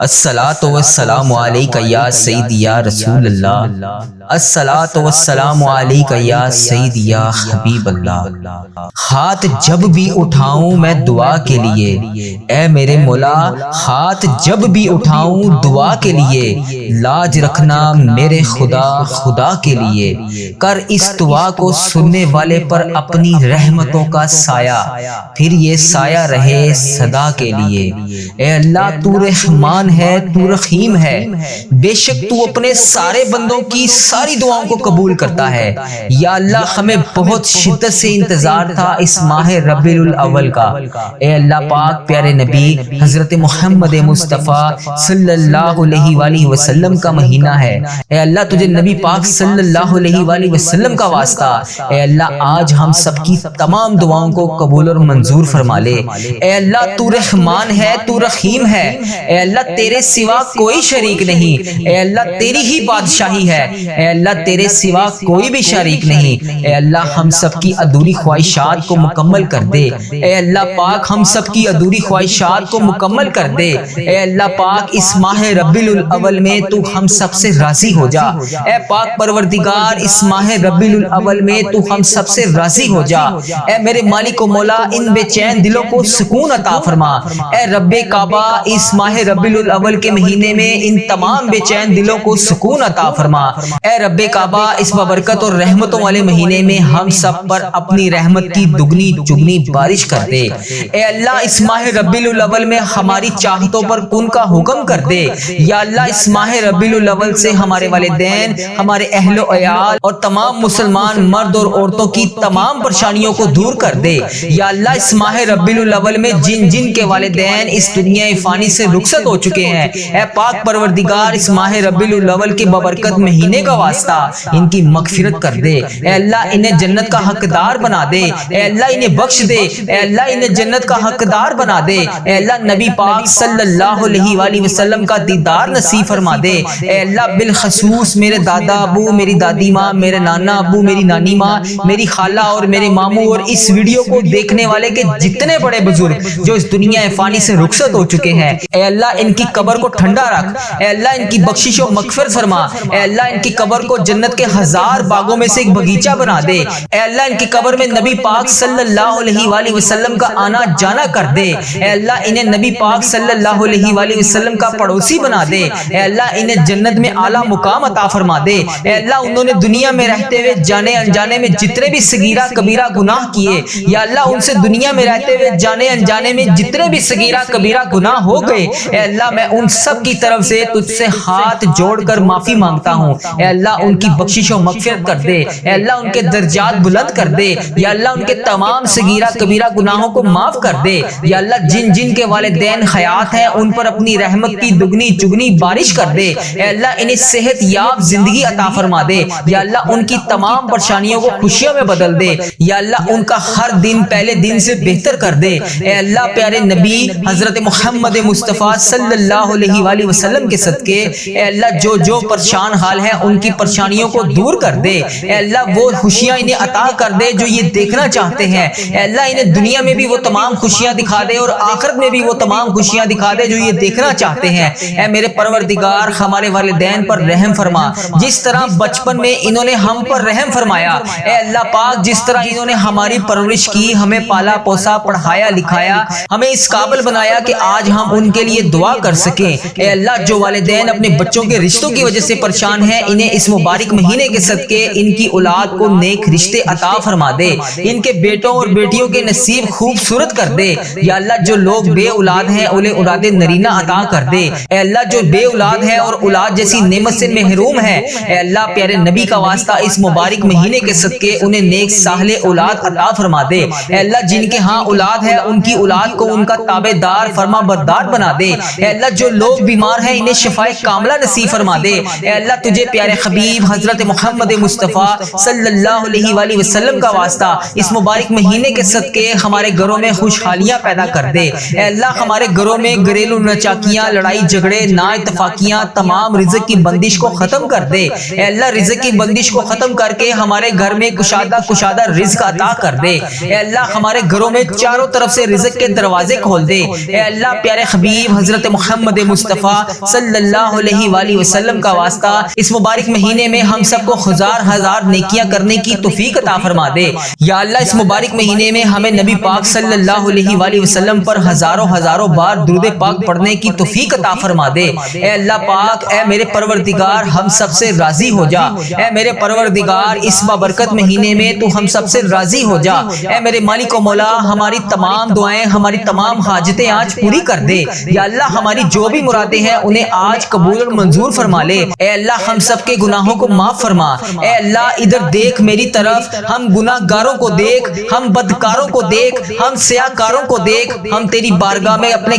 الصلاۃ والسلام علیک یا سیدی یا رسول اللہ، الصلاۃ والسلام علیک یا سیدی یا حبیب اللہ۔ ہاتھ جب بھی اٹھاؤں میں دعا کے لیے، اے میرے مولا ہاتھ جب بھی اٹھاؤں دعا کے لیے، لاج رکھنا میرے خدا خدا کے لیے، کر اس دعا کو سننے والے پر اپنی رحمتوں کا سایہ، پھر یہ سایہ رہے صدا کے لیے۔ اے اللہ تو رحمان ہے، تو رحیم ہے، بے شک تو اپنے سارے بندوں کی ساری دعاؤں کو قبول کرتا ہے۔ یا اللہ ہمیں بہت شدت سے انتظار تھا اس ماہ ربیع الاول کا۔ اے اللہ پاک پیارے نبی حضرت محمد مصطفیٰ صلی اللہ علیہ وآلہ وسلم کا مہینہ ہے۔ اے اللہ تجھے نبی پاک صلی اللہ علیہ وآلہ وسلم کا واسطہ، اے اللہ آج ہم سب کی تمام دعاؤں کو قبول اور منظور فرما لے۔ اے اللہ تو رحمان ہے، تو رحیم ہے، اے اللہ تیرے سوا کوئی شریک نہیں، اے اللہ تیری ہی بادشاہی ہے، اے اللہ تیرے سوا کوئی بھی شریک نہیں۔ اے اللہ ہم سب کی ادھوری خواہشات کو مکمل کر دے، اے اللہ پاک ہم سب کی ادھوری خواہشات کو مکمل کر دے۔ اے اللہ پاک اس ماہ ربیع الاول میں تو ہم سب سے راضی ہو جا، اے پاک پروردگار اس ماہ ربیع الاول میں تو ہم سب سے راضی ہو جا۔ اے میرے مالک و مولا ان بے چین دلوں کو سکون عطا فرما۔ اے رب کعبہ اس ماہ ربیع الاول کے مہینے میں ان تمام بے چین دلوں کو سکون عطا فرما۔ اے رب کعبہ اس بابرکت اور رحمتوں والے مہینے میں ہم سب پر اپنی رحمت کی دگنی چگنی بارش کر دے۔ اے اللہ اس ماہ ربیع الاول میں ہماری چاہتوں پر کن کا حکم کر دے۔ یا اللہ اس ماہ ربیع الاول سے ہمارے والدین، ہمارے اہل و عیال اور تمام مسلمان مرد اور عورتوں کی تمام پریشانیوں کو دور کر دے۔ یا اللہ اس ماہ ربیع الاول میں جن جن کے والدین اس دنیا فانی سے رخصت ہو چکے ہیں، اے پاک پروردگار اس ماہ ربیع الاول کے بابرکت مہینے کا واسطہ ان کی مغفرت کر دے۔ اے اللہ انہیں جنت کا حقدار بنا دے، اے اللہ انہیں بخش دے، اے اللہ انہیں جنت کا حقدار بنا دے۔ اے اللہ نبی پاک صلی اللہ علیہ وآلہ وسلم کا دیدار نصیب فرما دے۔ اے اللہ بالخصوص میرے دادا ابو، میری دادی ماں، میرے نانا ابو، میری نانی ماں، میری خالہ اور میرے ماموں اور اس ویڈیو کو دیکھنے والے کے جتنے بڑے بزرگ جو اس دنیا فانی سے رخصت ہو چکے ہیں، اے اللہ ان کی قبر کو ٹھنڈا رکھ، اے اللہ ان کی بخشش و مغفرت فرما۔ اے اللہ ان کی قبر کو جنت کے ہزار باغوں میں سے ایک باغیچہ بنا دے۔ اے اللہ ان کی قبر میں نبی پاک صلی اللہ علیہ وآلہ وسلم کا آنا جانا کر دے۔ اے اللہ انہیں نبی پاک صلی اللہ علیہ وآلہ وسلم کا پڑوسی بنا دے۔ اے اللہ انہیں جنت میں اعلیٰ مقام عطا فرما دے۔ اے اللہ انہوں نے دنیا میں رہتے ہوئے جانے انجانے میں جتنے بھی صغیرہ کبیرہ گناہ کیے، یا اللہ ان سے دنیا میں رہتے ہوئے جانے انجانے میں جتنے بھی صغیرہ کبیرہ گناہ ہو گئے، اے اللہ میں ان سب کی طرف سے تجھ سے ہاتھ جوڑ کر معافی مانگتا ہوں۔ اے اللہ ان کی بخشش و مغفرت کر دے، اے اللہ ان کے درجات بلند کر دے، یا اللہ ان کے تمام صغیرہ کبیرہ گناہوں کو معاف کر دے۔ یا اللہ جن جن کے والدین حیات ہیں ان پر اپنی رحمت کی دگنی چگنی بارش کر دے۔ اے اللہ انہیں صحت یاب زندگی عطا فرما دے۔ یا اللہ ان کی تمام پریشانیوں کو خوشیوں میں بدل دے۔ یا اللہ ان کا ہر دن پہلے دن سے بہتر کر دے۔ اے اللہ پیارے نبی حضرت محمد مصطفیٰ صلی اللہ علیہ وآلہ وسلم کے صدقے اے اللہ جو جو پریشان حال ہیں ان کی پریشانیوں کو دور کر دے۔ اے اللہ وہ خوشیاں انہیں عطا کر دے جو یہ دیکھنا چاہتے ہیں۔ اے اللہ انہیں دنیا میں بھی وہ تمام خوشیاں دکھا دے اور آخرت میں بھی وہ تمام خوشیاں دکھا دے جو یہ دیکھنا چاہتے ہیں۔ اے میرے پروردگار ہمارے والدین پر رحم فرما، جس طرح بچپن میں انہوں نے ہم پر رحم فرمایا۔ اے اللہ پاک جس طرح انہوں نے ہماری پرورش کی، ہمیں پالا پوسا، پڑھایا لکھایا، ہمیں اس قابل بنایا کہ آج ہم ان کے لیے دعا کر سکیں۔ اے اللہ جو والدین اپنے بچوں کے رشتوں کی وجہ سے پریشان ہیں، انہیں اس مبارک مہینے کے صدقے ان کی اولاد کو نیک رشتے عطا فرما دے، ان کے بیٹوں اور بیٹیوں کے نصیب خوبصورت کر دے۔ یا اللہ جو لوگ بے اولاد ہیں انہیں اولاد نرینہ عطا کر دے۔ اے اللہ جو بے اولاد ہے اور اولاد جیسی نعمت سے محروم ہے، اے اللہ پیارے نبی کا واسطہ اس مبارک مہینے کے صدقے انہیں نیک صالح اولاد عطا فرما دے۔ اے اللہ جن کے ہاں اولاد ہے ان کی اولاد کو ان کا تابع دار فرما بردار بنا دے۔ اے اللہ جو لوگ بیمار ہیں انہیں شفائے کاملہ نصیب فرما دے۔ اے اللہ تجھے پیارے حبیب حضرت محمد مصطفیٰ صلی اللہ علیہ وآلہ وسلم کا واسطہ اس مبارک مہینے کے صدقے ہمارے گھروں میں خوشحالیاں پیدا کر دے۔ اے اللہ ہمارے گھروں میں گھریلو نچاکیاں، لڑائی جھگڑے، نا اتفاقیاں، تمام رزق کی بندش کو ختم کر دے۔ اے اللہ رزق کی بندش کو ختم کر کے ہمارے گھر میں کشادہ رزق عطا کر دے۔ اے اللہ ہمارے گھروں میں چاروں طرف سے رزق کے دروازے کھول دے۔ اے اللہ پیارے حبیب حضرت محمد مصطفیٰ صلی اللہ علیہ وآلہ وسلم کا واسطہ اس مبارک مہینے میں ہم سب کو ہزار نیکیاں کرنے کی توفیق عطا فرما دے۔ یا اللہ اس مبارک مہینے میں ہمیں نبی پاک صلی اللہ علیہ وآلہ وسلم پر ہزاروں بار درود پاک پڑھنے کی توفیق عطا فرما دے۔ اے اللہ پاک، اے میرے پروردگار ہم سب سے راضی ہو جا۔ اے میرے پروردگار اس بابرکت مہینے میں تو ہم سب سے راضی ہو جا۔ اے میرے مالک و مولا ہماری تمام دعائیں، ہماری تمام حاجتیں آج پوری کر دے۔ یا اللہ ہماری جو بھی مرادیں ہیں انہیں آج قبول اور منظور فرما لے۔ اے اللہ ہم سب کے گناہوں کو معاف فرما۔ اے اللہ ادھر دیکھ میری طرف، ہم گناہ گاروں کو دیکھ، ہم بدکاروں کو دیکھ، ہم سیاہ کاروں کو دیکھ، ہم تیری بارگاہ میں اپنے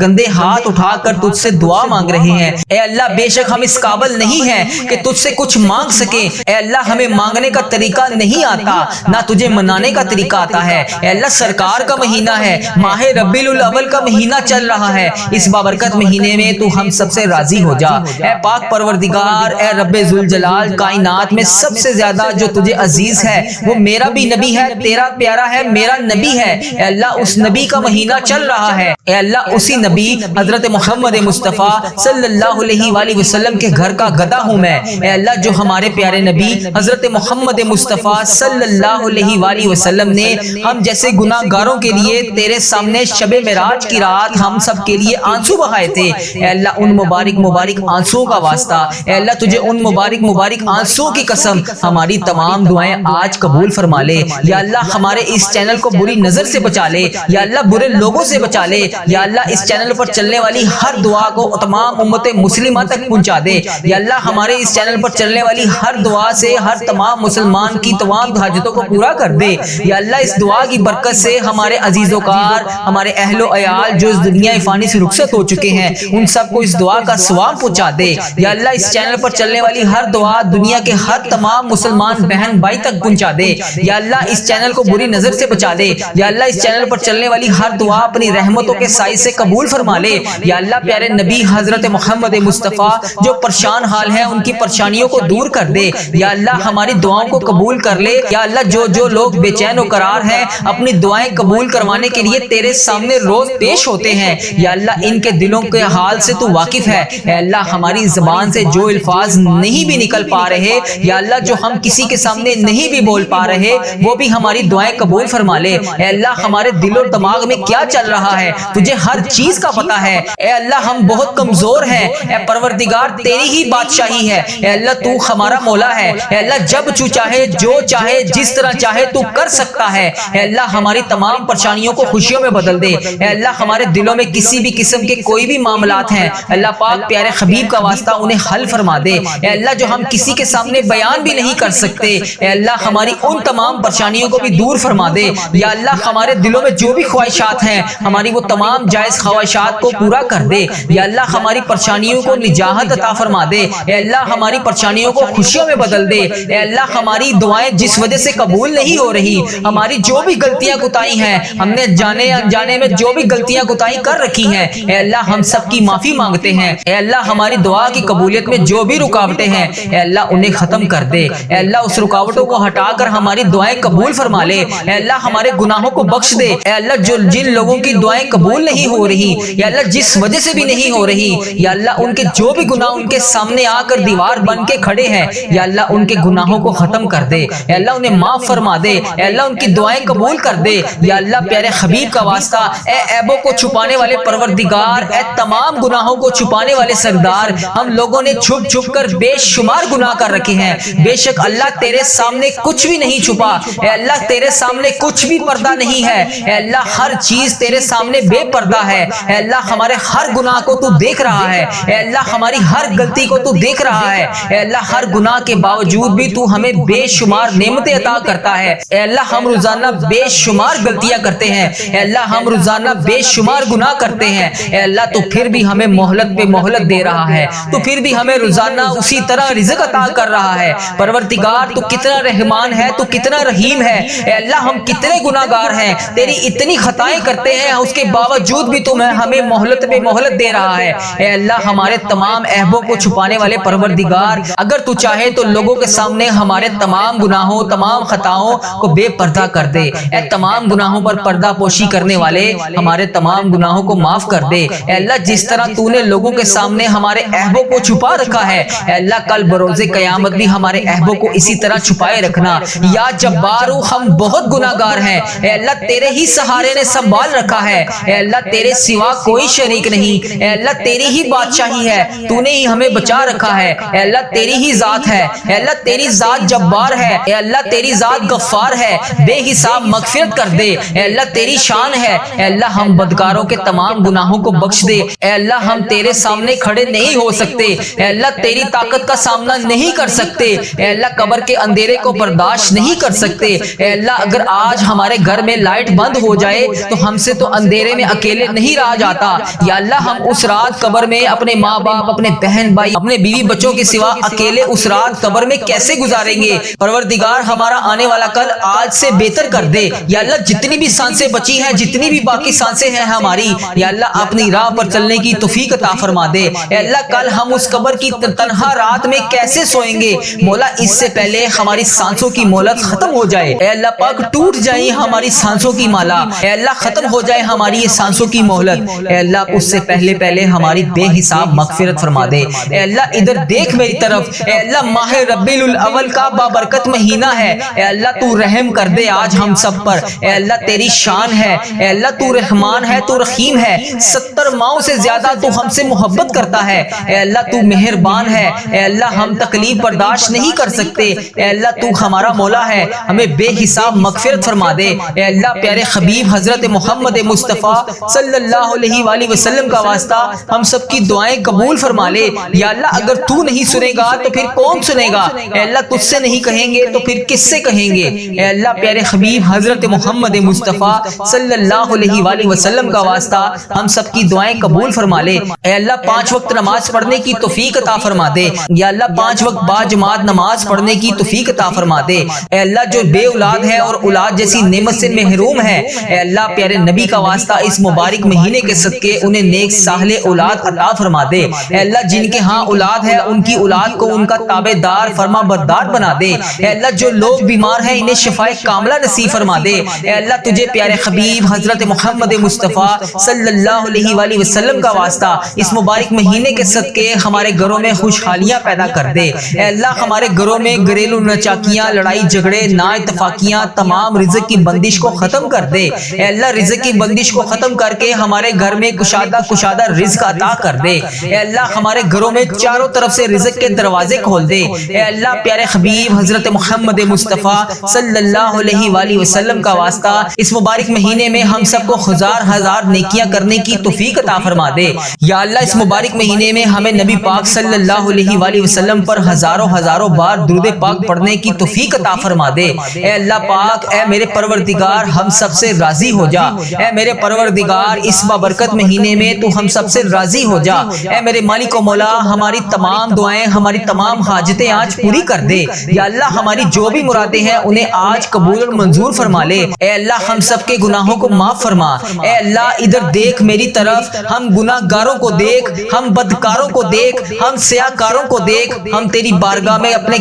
گندے ہاتھ اٹھا کر تجھ سے دعا مانگ رہے ہیں۔ اے اللہ بے شک ہم اس قابل نہیں ہیں کہ تجھ سے کچھ مانگ سکیں۔ اے اللہ ہمیں مانگنے کا طریقہ نہیں آتا، نہ تجھے منانے کا طریقہ آتا ہے۔ اے اللہ سرکار کا مہینہ ہے، ماہ ربیع الاول کا مہینہ چل رہا ہے، اس بابرکت مہینے میں تو ہم سب سے راضی ہو جا۔ اے پاک پروردگار، اے رب ذوالجلال، کائنات میں سب سے زیادہ جو تجھے عزیز ہے وہ میرا بھی نبی ہے، تیرا پیارا ہے، میرا نبی ہے۔ اے اللہ اس نبی کا مہینہ چل رہا ہے۔ اے اللہ اسی نبی حضرت محمد مصطفیٰ صلی اللہ علیہ وآلہ وسلم کے گھر کا گدھا ہوں میں۔ اے اللہ جو ہمارے پیارے نبی حضرت محمد مصطفیٰ صلی اللہ علیہ وآلہ وسلم نے ہم جیسے گناہ گاروں کے لیے تیرے سامنے شب معراج کی رات ہم سب کے لیے آنسو بہائے تھے۔ اے اللہ ان مبارک آنسوں کا واسطہ، اے اللہ تجھے ان مبارک آنسوں کی قسم ہماری تمام دعائیں آج قبول فرما لے۔ یا اللہ ہمارے اس چینل کو بری نظر سے بچا لے، یا اللہ برے لوگوں سے بچا لے۔ یا اللہ اس چینل پر چلنے والی ہر دعا کو تمام امت مسلمہ تک پہنچا دے۔ یا اللہ ہمارے اس چینل پر چلنے والی ہر دعا سے ہر تمام مسلمان کی تمام حاجتوں کو پورا کر دے۔ یا اللہ اس دعا کی برکت سے ہمارے عزیز و کار، ہمارے اہل و عیال جو اس دنیا فانی سے رخصت ہو چکے ہیں ان سب کو اس دعا کا ثواب پہنچا دے۔ یا اللہ اس چینل پر چلنے والی ہر دعا دنیا کے ہر تمام مسلمان بہن بھائی تک پہنچا دے۔ یا اللہ اس چینل کو بری نظر سے بچا لے۔ یا اللہ اس چینل پر چلنے والی ہر دعا اپنی رحمتوں کے سائے سے قبول فرما لے۔ یا اللہ پیارے نبی حضرت محمد مصطفیٰ جو پریشان حال ہیں ان کی پریشانیوں کو دور کر دے۔ یا اللہ ہماری دعاؤں کو قبول کر لے۔ یا اللہ جو لوگ بے چین و قرار ہیں اپنی دعائیں قبول کروانے کے لیے تیرے سامنے روز پیش ہوتے ہیں، یا اللہ ان کے دلوں کے حال سے تو واقف ہے۔ اے اللہ ہماری زبان سے جو الفاظ نہیں بھی نکل پا رہے، یا اللہ جو ہم کسی کے سامنے نہیں بھی بول پا رہے وہ بھی ہماری دعائیں قبول فرما لے۔ اے اللہ ہمارے دل و دماغ میں کیا چل رہا ہے تجھے ہر چیز کا پتہ ہے۔ اے اللہ ہم بہت کمزور ہیں، اے پروردگار تیری ہی بادشاہی ہے۔ اے اللہ تو ہمارا مولا ہے۔ اے اللہ جب تو چاہے، جو چاہے، جس طرح چاہے تو کر سکتا ہے۔ اے اللہ ہماری تمام پریشانیوں کو خوشیوں میں بدل دے۔ اے اللہ ہمارے دلوں میں کسی بھی قسم کے کوئی بھی معاملات ہیں اللہ پاک پیارے حبیب کا واسطہ انہیں حل فرما دے۔ اے اللہ جو ہم کسی کے سامنے بیان بھی نہیں کر سکتے، اے اللہ ہماری ان تمام پریشانیوں کو بھی دور فرما دے۔ یا اللہ ہمارے دلوں میں جو بھی خواہشات ہیں ہماری وہ تمام جائز خواہشات کو پورا کر دے۔ یا اللہ ہماری پریشانیوں کو نجات عطا فرما دے۔ اے اللہ ہماری پریشانیوں کو خوشیوں میں بدل دے۔ اے اللہ ہماری دعائیں جس وجہ سے قبول نہیں ہو رہی، ہماری جو بھی غلطیاں کوتاہی ہیں، ہم نے جانے انجانے میں جو بھی غلطیاں کوتاہی کر رکھی ہیں، اے اللہ ہم سب کی معافی مانگتے ہیں۔ اے اللہ ہماری دعا کی قبولیت میں جو بھی رکاوٹیں ہیں اے اللہ انہیں ختم کر دے۔ اے اللہ اس رکاوٹوں کو ہٹا کر ہماری دعائیں قبول فرما لے۔ اے اللہ ہمارے گناہوں کو بخش دے۔ اے اللہ جن لوگوں کی دعائیں قبول نہیں ہو رہی، یا اللہ جس وجہ سے بھی نہیں ہو رہی، یا اللہ ان کے جو بھی گناہ ان کے سامنے آ کر دیوار بن کے کھڑے ہیں، یا اللہ ان کے گناہوں کو ختم کر دے۔ اے اللہ انہیں معاف فرما دے۔ اے اللہ ان کی دعائیں قبول کر دے۔ یا اللہ پیارے حبیب کا واسطہ، اے عیبوں کو چھپانے والے پروردگار، اے تمام گناہوں کو چھپانے والے سردار، ہم لوگوں نے چھپ چھپ کر بے شمار گناہ کر رکھے ہیں۔ بے شک اللہ تیرے سامنے کچھ بھی نہیں چھپا، اے اللہ تیرے سامنے کچھ بھی پردہ نہیں ہے۔ اے اللہ ہر چیز تیرے سامنے بے پردہ ہے۔ اے اللہ ہمارے ہر گناہ کو تو دیکھ رہا ہے۔ اے اللہ ہماری ہر غلطی کو تو دیکھ رہا ہے۔ اے اللہ ہر گناہ کے باوجود بھی تو ہمیں بے شمار نعمتیں عطا کرتا ہے۔ اے اللہ ہم روزانہ بے شمار غلطیاں کرتے ہیں، اے اللہ ہم روزانہ بے شمار گناہ کرتے ہیں، اے اللہ تو پھر بھی ہمیں مہلت پہ مہلت دے رہا ہے، تو پھر بھی ہمیں روزانہ اسی طرح رزق عطا کر رہا ہے۔ پروردگار تو کتنا رحمان ہے، تو کتنا رحیم ہے۔ اے اللہ ہم کتنے گناہگار ہیں، تیری اتنی خطائیں کرتے ہیں، اس کے باوجود بھی تو ہمیں مہلت پہ مہلت دے رہا ہے۔ اے اللہ ہمارے تمام عیبوں کو چھپانے والے پروردگار، اگر تو چاہے تو لوگوں کے سامنے ہمارے تمام گناہوں، تمام خطاؤں کو بے پردہ کر دے۔ اے تمام گناہوں پر پردہ پوشی کرنے والے، ہمارے تمام گناہوں کو معاف کر دے۔ اے اللہ جس طرح تو نے لوگوں کے سامنے ہمارے عیبوں کو چھپا رکھا ہے، اے اللہ کل بروز قیامت بھی ہمارے عیبوں کو اسی طرح چھپائے رکھنا۔ یا جبارو ہم بہت گناہگار ہیں، اے اللہ تیرے ہی سہارے نے سنبھال رکھا ہے۔ اے اللہ تیرے سوا کوئی شریک نہیں، اے اللہ تیری ہی بادشاہی ہے، تو نے ہی ہمیں بچا رکھا ہے۔ اے اللہ تیری ہی ذات ہے، اے اللہ تیری ذات جبار ہے، اے اللہ تیری ذات غفار ہے، بے حساب مغفرت کر دے۔ اے اللہ تیری شان ہے، اے اللہ ہم بدکاروں کے تمام گناہوں کو بخش دے۔ اے اللہ ہم تیرے سامنے کھڑے نہیں ہو سکتے، اے اللہ تیری طاقت کا سامنا نہیں کر سکتے، اے اللہ قبر کے اندھیرے کو برداشت نہیں کر سکتے۔ اے اللہ اگر آج ہمارے گھر میں لائٹ بند ہو جائے تو ہم سے تو اندھیرے میں اکیلے نہیں رہا جاتا۔ یا اللہ ہم اس رات قبر میں اپنے ماں باپ، اپنے بہن بھائی، اپنے بیوی بچوں کے سوا اکیلے اس رات قبر میں کیسے گزاریں گے؟ پروردگار ہمارا آنے والا کل آج سے بہتر کر دے۔ یا اللہ جتنی بھی سانسیں بچی ہیں، جتنی بھی باقی سانسیں ہیں ہماری، یا اللہ اپنی راہ پر چلنے کی توفیق عطا فرما دے۔ اے اللہ کل ہم اس قبر کی تنہا رات میں کیسے سوئیں گے؟ مولا اس سے پہلے ہماری سانسوں کی مہلت ختم ہو جائے۔ اے اللہ پاک ٹوٹ جائیں ہماری سانسوں کی مالا، اے اللہ ختم ہو جائے ہماری یہ سانسوں کی مہلت۔ اے اللہ اس سے پہلے ہماری بے حساب مغفرت فرما دے۔ اے اللہ ادھر دیکھ میری طرف، اے اللہ ماہ ربیع الاول کا بابرکت مہینہ ہے، اے اللہ تو رحم کر دے آج ہم سب پر۔ اے اللہ تیری شان ہے، اے اللہ تو رحمان ہے، تو رحیم ہے، 70 ماؤں سے زیادہ تو ہم سے محبت کرتا ہے۔ اے اللہ تو مہربان ہے، اے اللہ ہم تکلیف برداشت نہیں کر سکتے، اے اللہ تو ہمارا مولا ہے، ہمیں بے حساب مغفرت فرما دے۔ اے اللہ پیارے حبیب حضرت محمد مصطفیٰ صلی اللہ علیہ وآلہ وسلم کا واسطہ ہم سب کی دعائیں قبول فرما لے۔ یا اللہ اگر تو نہیں سنے گا تو پھر کون سنے گا؟ اے اللہ تجھ سے نہیں کہیں گے تو پھر کس سے کہیں گے؟ اے اللہ پیارے حبیب حضرت محمد مصطفیٰ صلی اللہ علیہ وآلہ وسلم کا واسطہ ہم سب کی دعائیں قبول فرما لے۔ اے اللہ 5 وقت نماز پڑھنے کی توفیق عطا فرما دے۔ یا اللہ 5 وقت با جماعت نماز پڑھنے کی توفیق عطا فرما دے۔ اے اللہ جو بے اولاد ہے اور اولاد جیسی نعمت سے محروم ہے، اے اللہ پیارے نبی کا واسطہ اس مبارک مہینے کے صدقے انہیں نیک صالح اولاد عطا فرما دے۔ اے اللہ جن کے ہاں اولاد ہے ان کی اولاد کو ان کا تابع دار فرما بردار بنا دے۔ اے اللہ جو لوگ بیمار ہیں انہیں شفائے کاملہ نصیب فرما دے۔ اے اللہ تجھے پیارے حبیب حضرت محمد مصطفیٰ صلی اللہ علیہ وآلہ وسلم کا واسطہ اس مبارک مہینے کے صدقے ہمارے گھروں میں خوشحالیاں پیدا کر دے۔ اے اللہ ہمارے گھروں میں گھریلو ناچاکیاں، لڑائی جھگڑے، نا اتفاقیاں، تمام رزق کی بندش کو ختم کر دے۔ اے اللہ رزق کی بندش کو ختم کر کے ہمارے گھر میں کشادہ رزق عطا کر دے۔ اے اللہ ہمارے گھروں میں چاروں طرف سے رزق کے دروازے کھول دے۔ اے اللہ پیارے حبیب حضرت محمد مصطفیٰ صلی اللہ علیہ وآلہ وسلم کا واسطہ اس مبارک مہینے میں ہم سب کو ہزار نیکیاں کرنے کی توفیق عطا فرما دے۔ یا اللہ اس مبارک مہینے میں ہمیں نبی پاک صلی اللہ علیہ وآلہ وسلم پر ہزاروں بار درود پاک پڑھنے کی توفیق عطا فرما دے۔ اے اللہ پاک، اے میرے پروردگار ہم سب سے راضی ہو جا۔ اے میرے پروردگار اس بابرکت مہینے میں تو ہم سب سے راضی ہو جا۔ اے میرے مالک و مولا ہماری تمام دعائیں، ہماری تمام حاجتیں آج پوری کر دے۔ یا اللہ ہماری جو بھی مرادیں ہیں انہیں آج قبول اور منظور فرما لے۔ اے اللہ ہم سب کے گناہوں کو معاف فرما۔ اے اللہ ادھر دیکھ میری طرف، ہم گناہگاروں کو دیکھ، ہم بدکاروں کو دیکھ، ہم سیاکاروں کو دیکھ، ہم تیری بارگاہ میں اپنے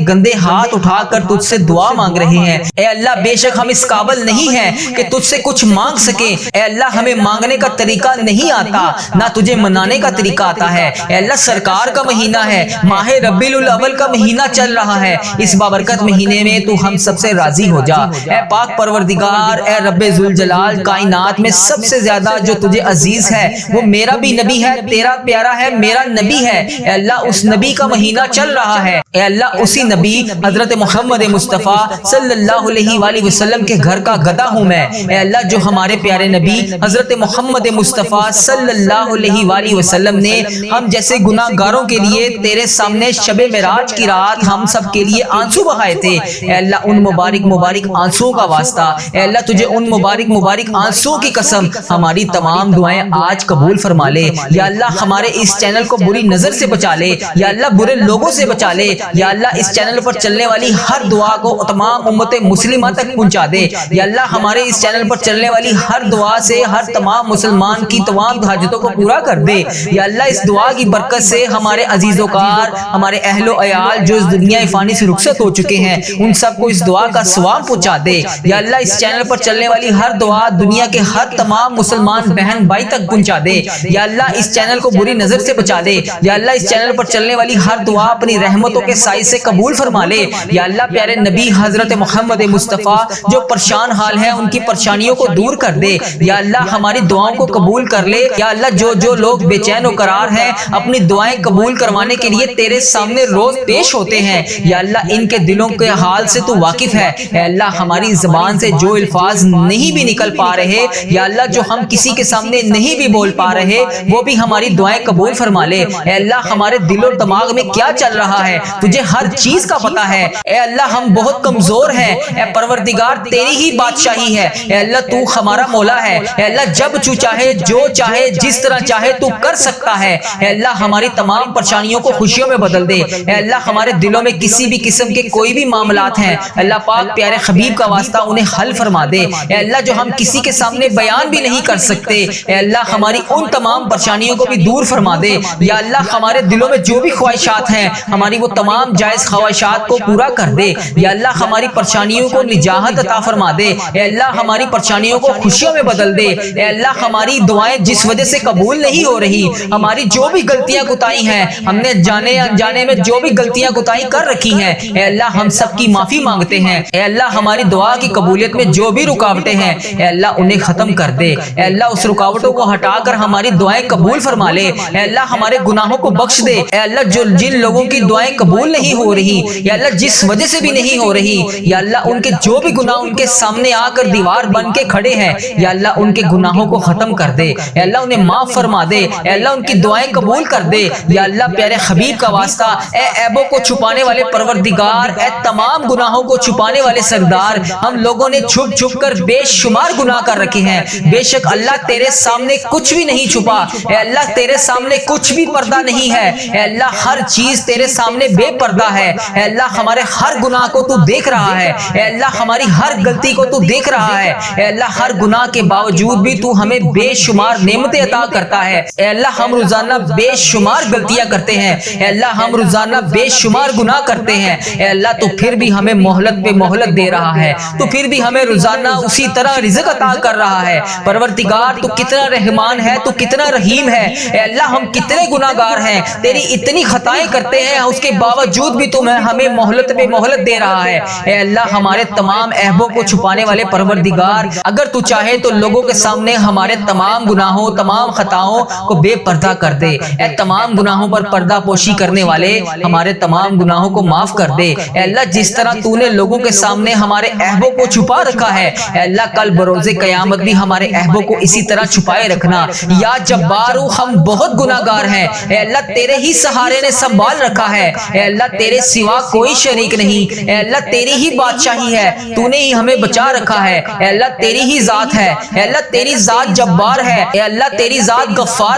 گندے ہاتھ اٹھا کر تجھ سے دعا مانگ رہے ہیں۔ اے اللہ بے شک ہم اس قابل نہیں ہیں کہ تجھ سے کچھ مانگ سکیں۔ اے اللہ ہمیں مانگنے کا طریقہ نہیں آتا، نہ تجھے منانے کا طریقہ آتا ہے۔ اے اللہ سرکار کا مہینہ ہے، ماہ ربیع الاول کا مہینہ چل رہا ہے، اس بابرکت مہینے میں تو ہم سب سے راضی ہو جا۔ اے پاک پروردگار، اے رب ذوالجلال، کائنات میں سب سے زیادہ جو تجھے عزیز ہے وہ میرا بھی نبی ہے، تیرا پیارا ہے، میرا نبی ہے۔ اے اللہ اس نبی کا مہینہ چل رہا ہے، اے اللہ اسی نبی حضرت محمد مصطفیٰ صلی اللہ علیہ وآلہ وسلم کے گھر کا گدھا ہوں میں۔ اے اللہ جو ہمارے پیارے نبی حضرت محمد مصطفیٰ صلی اللہ علیہ وآلہ وسلم نے ہم جیسے گناہگاروں کے لیے تیرے سامنے شب معراج کی رات ہم سب کے لیے آنسو بہائے تھے، اے اللہ ان مبارک آنسوؤں کا واسطہ، اے اللہ تجھے ان مبارک آنسوؤں کی قسم ہماری تمام دعائیں آج قبول فرما لے۔ یا اللہ ہمارے اس چینل کو بری نظر سے بچا لے، یا اللہ اللہ برے لوگوں سے بچا لے، یا اللہ اس چینل پر چلنے والی ہر دعا کو تمام امت مسلمہ تک پہنچا دے، یا اللہ ہمارے اس چینل پر چلنے والی ہر دعا سے ہر تمام مسلمان کی تمام حاجتوں کو پورا کر دے، یا اللہ اس دعا کی برکت سے ہمارے عزیز و کار، ہمارے اہل و عیال جو اس دنیا فانی سے رخصت ہو چکے ہیں، ان سب کو اس دعا کا ثواب پہنچا دے، یا اللہ اس چینل پر چلنے والی ہر دعا دنیا کے ہر تمام مسلمان بہن بھائی تک پہنچا دے، یا اللہ اس چینل کو بری نظر سے بچا دے، یا اللہ اس چینل پر چلنے والی ہر دعا اپنی رحمتوں کے سائے سے قبول فرما لے، یا اللہ پیارے نبی حضرت محمد مصطفیٰ جو پریشان حال ہیں ان کی پریشانیوں کو دور کر دے، یا اللہ ہماری دعاؤں کو قبول کر لے، یا اللہ جو لوگ بے چین و قرار ہیں اپنی دعائیں قبول کروانے کے لیے تیرے سامنے روز پیش ہوتے ہیں، یا اللہ ان کے دلوں کے حال سے تو واقف ہے، اے اللہ ہماری زبان سے جو الفاظ نہیں بھی نکل پا رہے، یا اللہ جو ہم کسی کے سامنے نہیں بھی بول پا رہے وہ بھی ہماری دعائیں قبول فرما لے، اے اللہ ہمارے دل و دماغ میں کیا چل رہا ہے تجھے ہر چیز کا پتہ ہے، اے اللہ ہم بہت کمزور ہیں، اے پروردگار تیری ہی بادشاہی ہے، اے اللہ تو ہمارا مولا ہے، اے اللہ جب تو چاہے جو چاہے جس طرح چاہے تو کر سکتا ہے، اے اللہ ہماری تمام پریشانیوں کو خوشیوں میں بدل دے، اے اللہ ہمارے دلوں میں کسی بھی قسم کے کوئی بھی معاملات ہیں اللہ پاک پیارے حبیب کا واسطہ انہیں حل فرما دے، اے اللہ جو ہم کسی کے سامنے بیان بھی نہیں کر سکتے، اے اللہ ہماری ان تمام پریشانیوں کو بھی دور فرما دے، یا اللہ ہمارے دلوں میں جو بھی خواہشات ہیں ہماری وہ تمام جائز خواہشات کو پورا کر دے، یا اللہ ہماری پریشانیوں کو نجات عطا فرما دے، اے اللہ ہماری پریشانیوں کو خوشیوں میں بدل دے، اے اللہ ہماری دعائیں جس وجہ سے قبول نہیں ہو رہی، ہماری جو بھی غلطیاں کوتاہی ہیں ہم نے جانے انجانے میں جو بھی غلطیاں کوتاہی کر رکھی ہیں، اے اللہ ہم سب کی معافی مانگتے ہیں، اے اللہ ہماری دعا کی قبولیت میں جو بھی رکاوٹیں ہیں اے اللہ انہیں ختم کر دے، اے اللہ اس رکاوٹوں کو ہٹا کر ہماری دعائیں قبول فرما لے، اے اللہ ہمارے گناہوں کو بخش دے، اے اللہ جن لوگوں کی دعائیں قبول نہیں ہو رہی یا اللہ جس وجہ سے بھی نہیں ہو رہی، یا اللہ ان کے جو بھی گناہ ان کے سامنے آ کر دیوار بن کے کھڑے ہیں یا اللہ ان کے گناہوں کو ختم کر دے، اے اللہ انہیں معاف فرما دے، اے اللہ ان کی دعائیں قبول کر دے، یا اللہ پیارے حبیب کا واسطہ اے عیبوں کو چھپانے والے پروردگار، اے تمام گناہوں کو چھپانے والے سردار، ہم لوگوں نے چھپ چھپ کر بے شمار گناہ کر رکھے ہیں، بے شک اللہ تیرے سامنے کچھ بھی نہیں چھپا، اے اللہ تیرے سامنے کچھ بھی پردہ نہیں ہے، اے اللہ ہر چیز تیرے سامنے بے پردہ ہے، اے اللہ ہمارے ہر گناہ کو تو دیکھ رہا ہے، اے اللہ ہماری ہر غلطی کو تو دیکھ رہا ہے، اے اللہ ہر گناہ کے باوجود بھی تو ہمیں بے شمار نعمتیں عطا کرتا ہے، اے اللہ ہم روزانہ بے شمار غلطیاں کرتے ہیں، اے اللہ ہم روزانہ بے شمار گناہ کرتے ہیں، اے اللہ تو پھر بھی ہمیں مہلت پہ مہلت دے رہا ہے، تو پھر بھی ہمیں روزانہ اسی طرح رزق عطا کر رہا ہے، پروردگار تو کتنا رحمان ہے، تو کتنا رحیم ہے، اے اللہ ہم کتنے گناہ گار ہیں، تیری اتنی خطائیں کرتے ہیں اس کے باوجود بھی تو ہمیں مہلت پہ مہلت دے رہا ہے، اے اللہ ہمارے تمام عیبوں کو چھپانے والے پروردگار اگر تو چاہے تو لوگوں کے سامنے ہمارے تمام گناہوں تمام خطاؤں کو بے پردہ کر دے، اے تمام گناہوں پر پردہ پوشی کرنے والے ہمارے تمام گناہوں کو معاف کر دے، اے اللہ جس طرح تو نے لوگوں کے سامنے ہمارے عیبوں کو چھپا رکھا ہے، اے اللہ کل بروز قیامت بھی ہمارے عیبوں کو اسی طرح چھپائے رکھنا، یا جبارو ہم بہت گناہ گار ہیں، اے اللہ تیرے ہی سہارے نے سنبھال رکھا ہے، اے اللہ تیرے سوا کوئی شریک نہیں، اے اللہ تیری ہی بادشاہی ہے، تو نے ہی ہمیں بچا رکھا ہے، اے اللہ تیری ہی ذات ہے، اے اللہ تیری ذات جبار ہے، اے اللہ تیری ذات غفار